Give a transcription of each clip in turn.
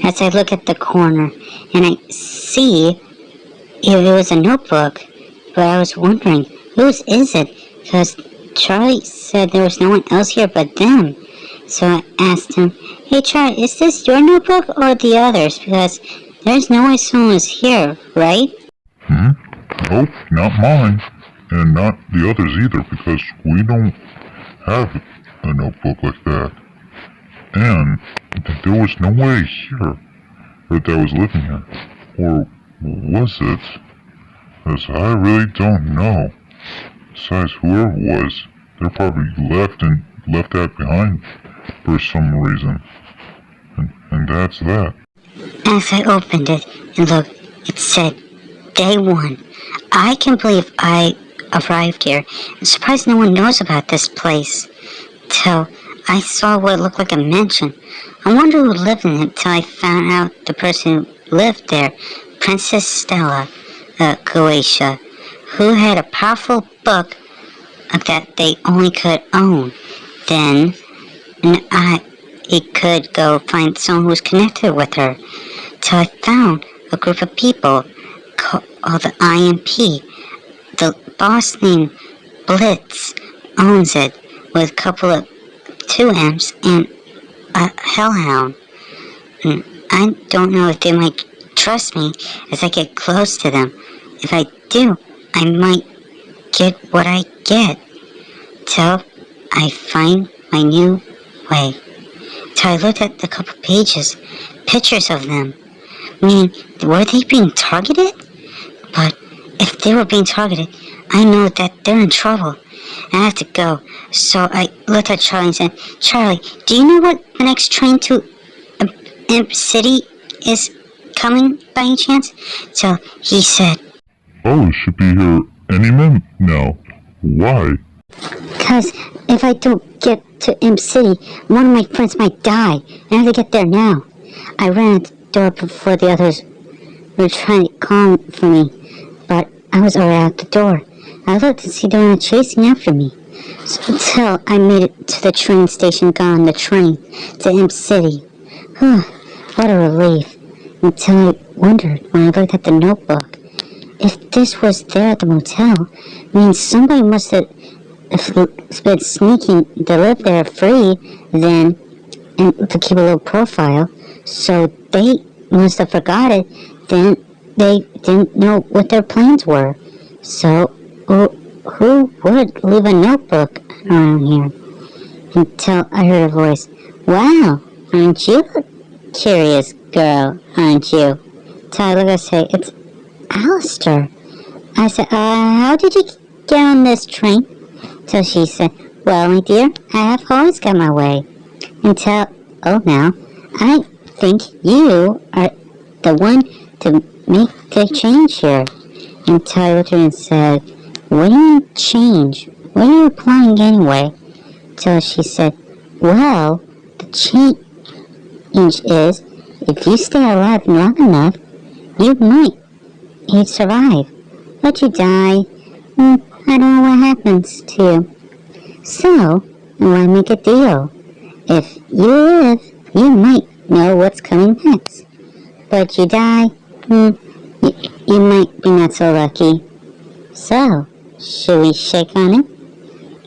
as I look at the corner and I see it was a notebook, but I was wondering, whose is it? Because Charlie said there was no one else here but them. So I asked him, "Hey Charlie, is this your notebook or the others? Because there's no way someone was here, right?" Nope, not mine. And not the others either, because we don't have a notebook like that. And there was no way here that I was living here. Or was it? Because I really don't know. Besides, whoever it was, they probably left that behind for some reason. And that's that. As I opened it and looked, it said, "Day 1. I can't believe I arrived here. I'm surprised no one knows about this place. Till I saw what looked like a mansion. I wonder who lived in it till I found out the person who lived there, Princess Stella, Croatia, who had a powerful book that they only could own. Then, he could go find someone who was connected with her. Till I found a group of people called the IMP. The boss named Blitz owns it with a couple of 2Ms and a Hellhound. And I don't know if they might trust me as I get close to them. If I do, I might get what I get. Till I find my new way. Till I looked at the couple pages, pictures of them. I mean, were they being targeted? But if they were being targeted, I know that they're in trouble. I have to go. So I looked at Charlie and said, "Charlie, do you know what the next train to Imp City is coming by any chance?" So he said, "Oh, it should be here any minute now. Why?" "Because if I don't get to Imp City, one of my friends might die, and I have to get there now." I ran at the door before the others were trying to call for me, but I was already out the door. I looked to see they were chasing after me. So until I made it to the train station, got on the train to Imp City. What a relief. Until I wondered when I looked at the notebook. If this was there at the motel, means somebody must have been sneaking to live there free then, and to keep a low profile. So they must have forgot it. Then they didn't know what their plans were. So who would leave a notebook around here? Until I heard a voice. "Wow, aren't you a curious girl, aren't you?" Till I looked and say, "It's Alistair." I said, "How did you get on this train?" Till she said, "Well, my dear, I have always got my way." Until, now, I think you are the one to make the change here. Until I looked at her and said, "What do you mean change? What are you applying anyway?" Till she said, "Well, the change is, if you stay alive long enough, you'd survive. But you die, I don't know what happens to you. So, why make a deal? If you live, you might know what's coming next. But you die, you might be not so lucky. So, should we shake on it?"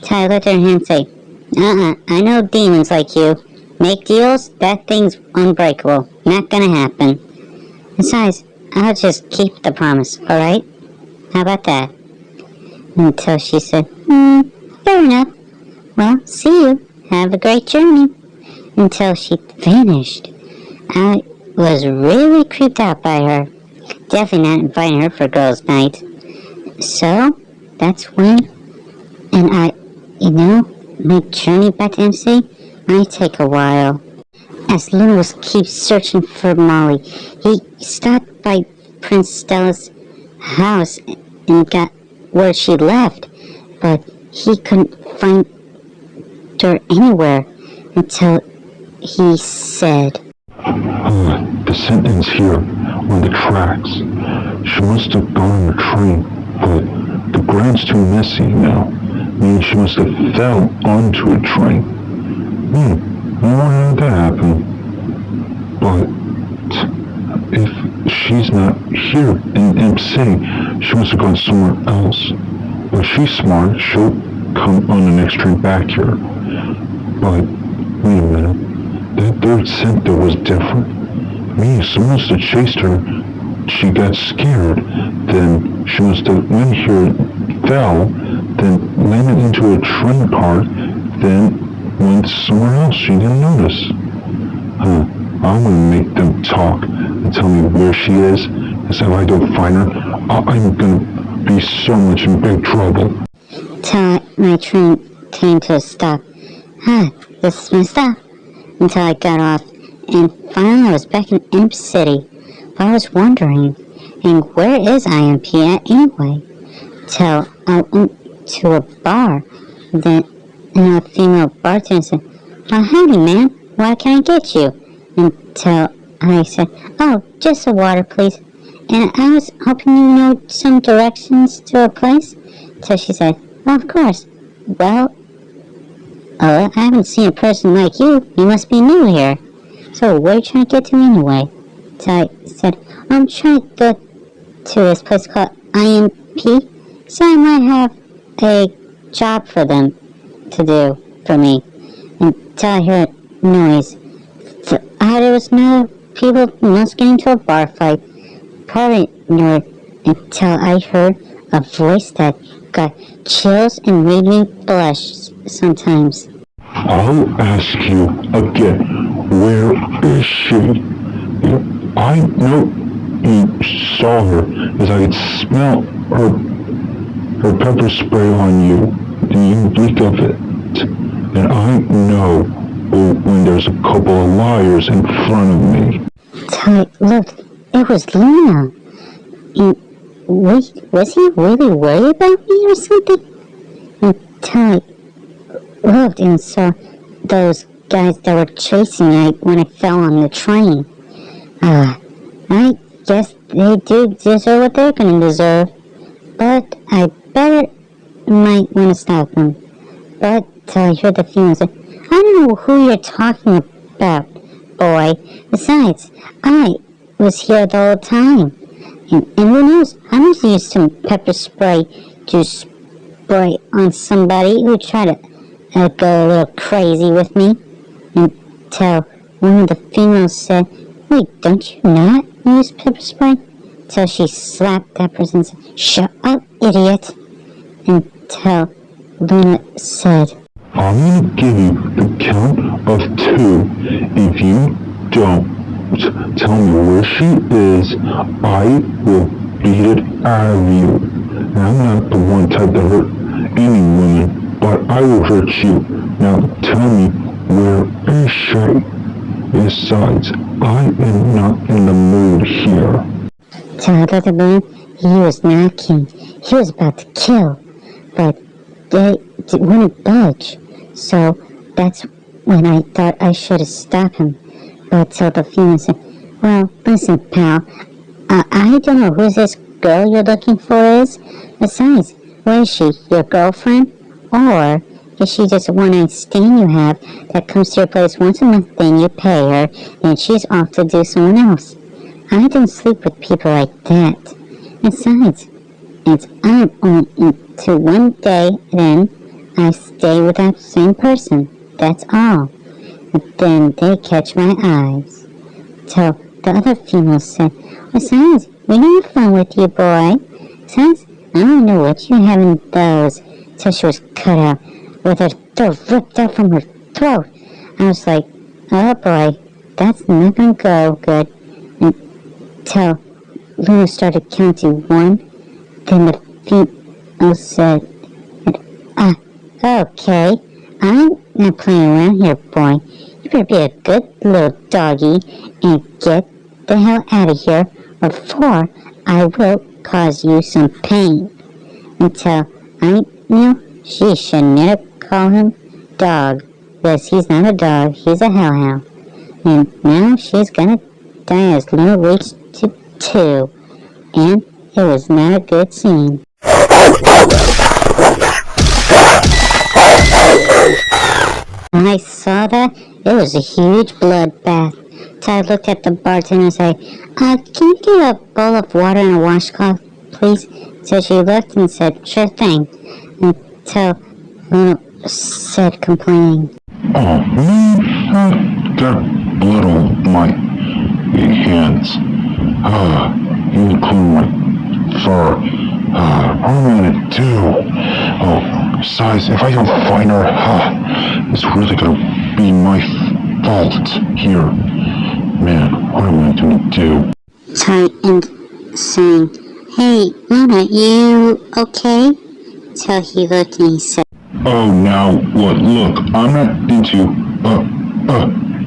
Ty looked at her hand and say, I know demons like you. Make deals? That thing's unbreakable. Not gonna happen. Besides, I'll just keep the promise, alright? How about that?" Until she said, "Fair enough. Well, see you. Have a great journey." Until she vanished. I was really creeped out by her. Definitely not inviting her for girls' night. So, that's when, and my journey back to MC might take a while. As Loona keeps searching for Molly, he stopped by Prince Stella's house and got where she left, but he couldn't find her anywhere until he said, "The scent ends here, on the tracks. She must have gone on the train, but the ground's too messy now. Means she must have fell onto a train. I wonder how that happened. But she's not here in MC. She must have gone somewhere else. But she's smart. She'll come on the next train back here. But, wait a minute. That third scent that was different. Someone must have chased her. She got scared. Then she must have went here, fell, then landed into a train car, then went somewhere else. She didn't notice. I'm gonna make them talk and tell me where she is. And so if I don't find her, I'm gonna be so much in big trouble. Till my train came to a stop. This is my stop. Until I got off, and finally I was back in Imp City. But I was wondering, and where is IMP at anyway? Till I went to a bar. Then a female bartender said, "Oh, howdy, man. What can I get you?" Until I said, "Oh, just a water, please. And I was hoping you know some directions to a place." Till she said, "Oh, of course. Well, I haven't seen a person like you. You must be new here. So where are you trying to get to anyway?" So I said, "I'm trying to go to this place called IMP. So I might have a job for them to do for me." Until I heard noise. There was no people must get into a bar fight. Probably ignored until I heard a voice that got chills and made me blush sometimes. I'll ask you again, where is she? I know you saw her as I could smell her pepper spray on you, and you reek of it. And I know when there's a couple of liars in front of me. Look, it was Loona. Was he really worried about me or something? Until I looked and saw those guys that were chasing me when I fell on the train. I guess they do deserve what they're gonna deserve. But I might want to stop them. But till I heard the female say, "I don't know who you're talking about, boy. Besides, I was here the whole time. And who knows, I must use some pepper spray to spray on somebody who tried to go a little crazy with me." Until one of the females said, "Wait, don't you not use pepper spray?" Till she slapped that person and said, "Shut up, idiot." Until Loona said, I'm gonna give you the count of 2. If you don't tell me where she is, I will beat it out of you. And I'm not the one type to hurt any woman, but I will hurt you. Now tell me, where is she? Besides, I am not in the mood here. Till the man, he was knocking. He was about to kill, but they wouldn't budge. So that's when I thought I should have stopped him. But till the female said, "Well, listen, pal, I don't know who this girl you're looking for is. Besides, where is she? Your girlfriend? Or is she just a one-night stand you have that comes to your place once a month, then you pay her, and she's off to do someone else? I don't sleep with people like that. Besides, I'm only into one day, then I stay with that same person. That's all. But then they catch my eyes." Till the other female said, "Besides, we don't have fun with you, boy. Besides, I don't know what you have in those." Till she was cut out with her throat ripped out from her throat. I was like, "Oh boy, that's not gonna go good." Until Loona started counting 1, then the female said, "Okay, I'm not playing around here, boy. You better be a good little doggy and get the hell out of here, before I will cause you some pain." Until I knew she should never call him dog, because he's not a dog, he's a hellhound. And now she's gonna die as Loona reached to 2, and it was not a good scene. When I saw that, it was a huge bloodbath. So I looked at the bartender and said, can you get a bowl of water and a washcloth, please? So she looked and said, sure thing. Until Loona said, complaining, Oh man, got blood on my hands. Even clean my fur. What am I gonna do? Oh, besides, if I don't find her, it's really gonna be my fault here. Man, what am I gonna do? sorry, and saying, hey, Loona, you okay? So he looked and he said, Oh, now what? Look, I'm not into,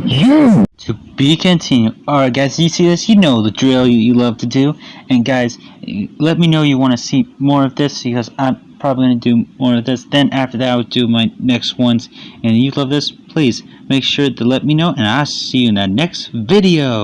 you! To be continued. Alright guys, you see this? You know the drill you love to do. And guys, let me know you want to see more of this, because I'm probably going to do more of this. Then after that, I'll do my next ones. And you love this? Please make sure to let me know, and I'll see you in that next video.